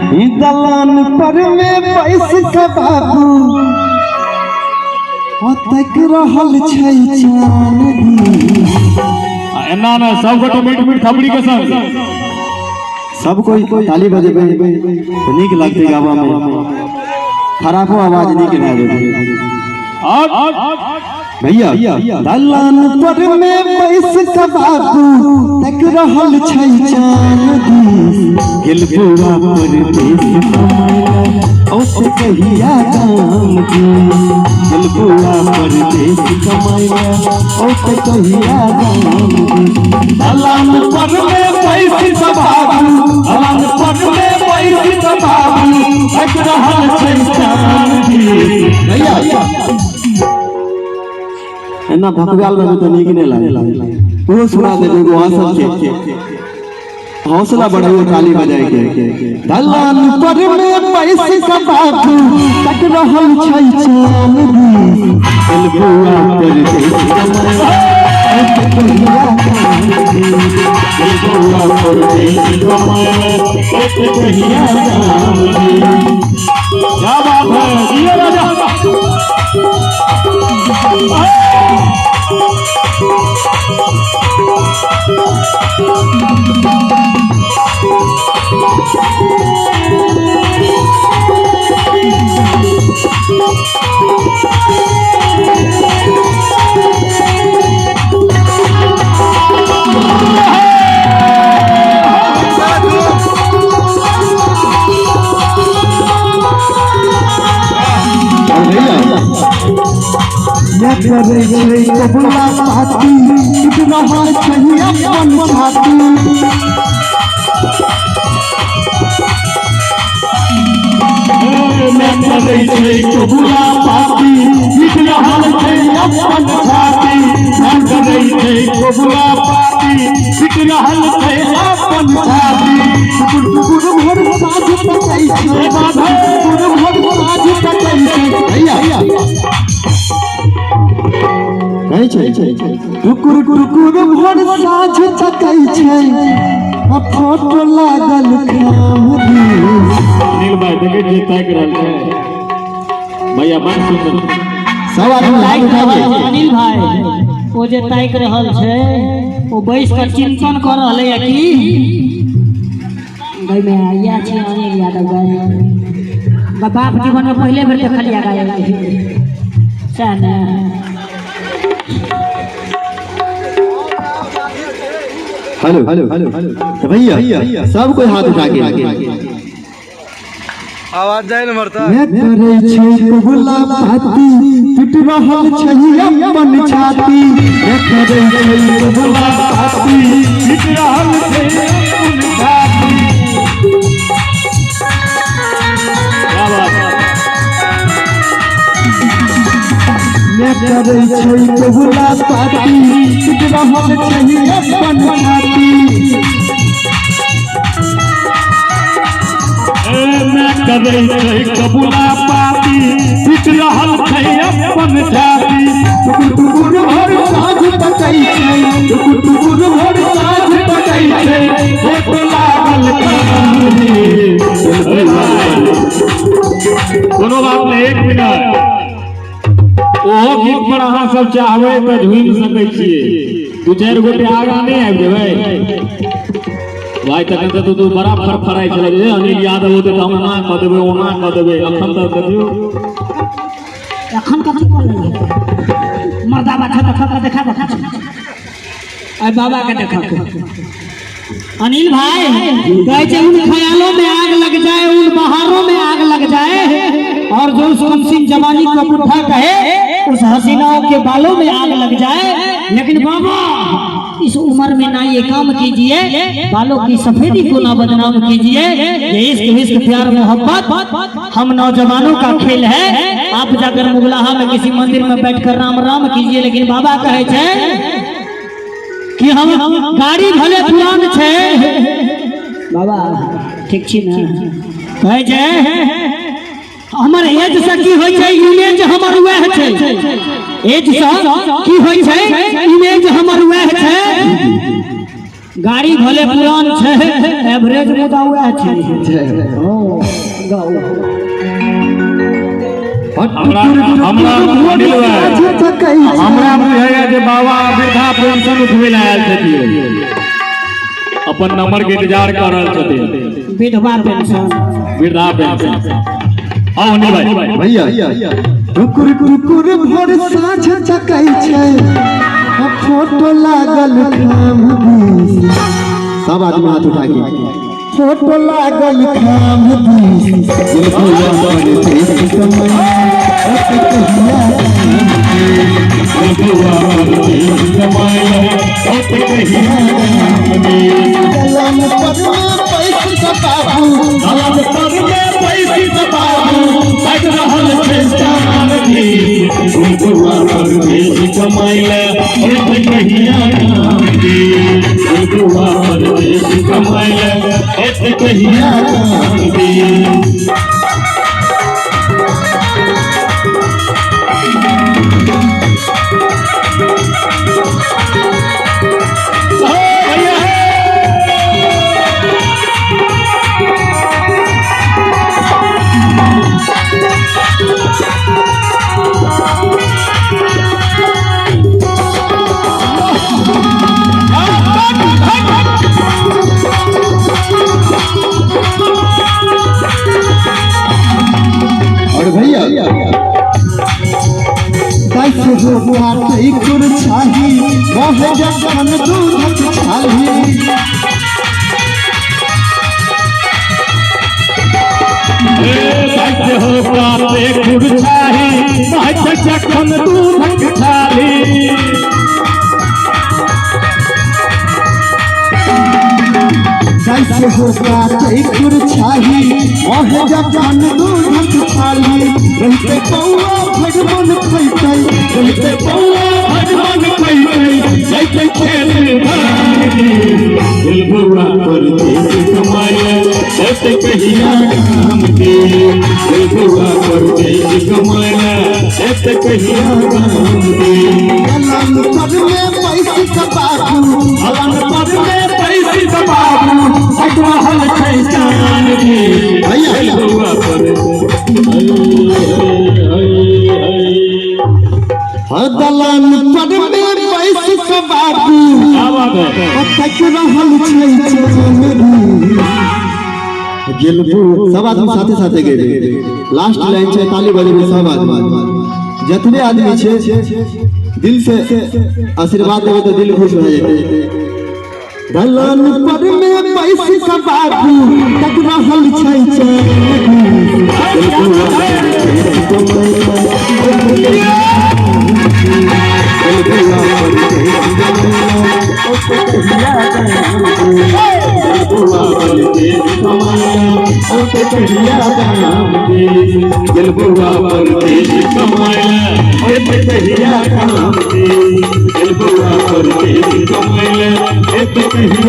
दलान पर में बैस के बाबू तक रहल छै चांदी। ना ना सब गोटे मीठ मीठ थपड़ी के संग सब कोई ताली बजेबे तो नीक लगते गावा में, खराबो आवाज नीक ना देबे। भैया दलान पर में बैस के बाबू तक रहल छै चांदी। गिलबुआ परदेश कमाया औसे कहिया काम दी। गिलबुआ परदेश कमाया औसे कहिया काम दी। दलान पर में बैस के बाबू, दलान पर में बैस के बाबू तक रहल छै चांदी। भैया एना भकवाल में तो नीक नहीं लागे, वो सुना दे जो वहां सब के हौसला बढ़ाइए ताली बजाए के। दलान पर में पैसे का बाबू तक रहल छै चांदी। गिलबुआ परदेश कमाया औसे कहिया काम दी। गिलबुआ परदेश कमाया औसे कहिया काम दी। क्या बात है ये राजा। करे छै कबुला पाती कितना हार चाहिए अपन छाती। मैं करे छै कबुला पाती कितना हार चाहिए अपन छाती। मैं करे छै कबुला पाती कितना हार चाहिए अपन छाती। गुरु भर साथ तकै छै बाबा, गुरु भर साथ तकै छै। भैया टुकुर टुकुर भर साझ तकै छै फोटो लागल खामदी। अनिल भाई देखे जे ताक रहल छै भैया मन सुंदर सब आदमी लाइक उठाइए। अनिल भाई वो जे ताक रहल छै वो बैस कर चिंतन कर रहले है कि भाई मैं आया छी अनिल यादव गाय बाप जीवन में पहले बेर देखलिया गाय सैना। हेलो हेलो हेलो भैया सब कोई हाथ उठा के आवाज जाए न मरता। मैं करे छै कबुला पाती टूट रहल छै अपन छाती। मैं करे छै कबुला पाती टूट रहल छै अपन छाती। क्या बात है। मैं करे छै कबुला पाती टूट रहल छै अपन छाती। मैं करे छै कबुला पाती टूट रहल छै अपन छाती। टुकुर भर साझ तकै छै, टुकुर भर साझ तकै छै फोटो लागल खामदी। कोनो बात नहीं, एक मिनट ओहो गीत पर अहाँ सब चाहबै तो झूम सकै छियै। दू चार गोटे आगा नहीं आबि जेबै भाई तक तो बड़ा फर्क फराई चले जे अनिल यादव होते तो हम ना कह देबै ओना कह देबै। अखन तक देखियो अखन कथि कर मर्दा बाछा देखा आई बाबा के देखा। अनिल भाई कहे छै उन ख्यालों में आग लग जाए, उन बहारों में आग लग जाए और जो उस कमसिन जवानी का पुट्ठा कहे उस हसीनाओं के बालों में आग लग जाए। लेकिन बाबा इस उम्र में ना ये काम कीजिए, बालों की सफेदी को ना बदनाम कीजिए। ये इश्क विश्क प्यार मोहब्बत हम नौजवानों का खेल है। आप जाकर मुगलाहा में किसी मंदिर में बैठकर राम राम कीजिए। लेकिन बाबा कहे छै कि हम गाड़ी भले पुरान छै बाबा ठीक छी ना कहे छै हमर एज से की होय छै इमेज हमर वह छै। एज से की होय छै इमेज हमर वह छै। गाड़ी भले पुरान छे एवरेज मुदा हुआ छे ओ गाओ हमरा अनिल भाई हमरा बुझाया जे बाबा वृद्धा पेंशन उठवे ला आयल छथिन अपन नंबर के इंतजार कर रहल छथिन विधवा पेंशन वृद्धा पेंशन आओ अनिल भाई भैया कुकुर कुकुर भोर साँझ चकै छै फोटो लागल खाम दी सब आदमी हाथ उठा के फोटो लागल खाम दी दिलखुआ पर देश कमाई दलान पर में पैसा बाबू दलान पर में पैसा बाबू बैठ रहल छै जानी दिलखुआ पर देश कमाइले ओते कहिया काम दी दिलखुआ पर देश कमाइले ओते कहिया काम दी और भैया दस रुपया कुर छाही वह जखन दूध छाही हो प्राते कुरछाही महक जखन दूधक छाली दस रुपया कुर छाही वह जखन दूध छाली रहते पौआ भगवान खैतै रहते पौआ भगवान खैतै जैसे खेत धानी दिलखुआ पर देश कमाइले ओते कहिया काम दी दिलखुआ पर देश कमाइले ओते कहिया काम दी दलान पर में पैसा बाबू दलान पर में पैसा बाबू बैठ रहल छै जानी दिलखुआ पर दलान पर में पैसा बाबू क्या बात है तक रहल छै गेलबू सब आदमी साथे साथे गेले लास्ट लाइन छै ताली बजेबे सब आदमी जतने आदमी छै दिल से आशीर्वाद देबे तो दिल खुश हो जेतै दलान पर में पैसा बाबू तक रहल छै दिलखुआ पर देश कमाइले ओते कहिया काम दी दिलखुआ पर देश कमाइले ओते कहिया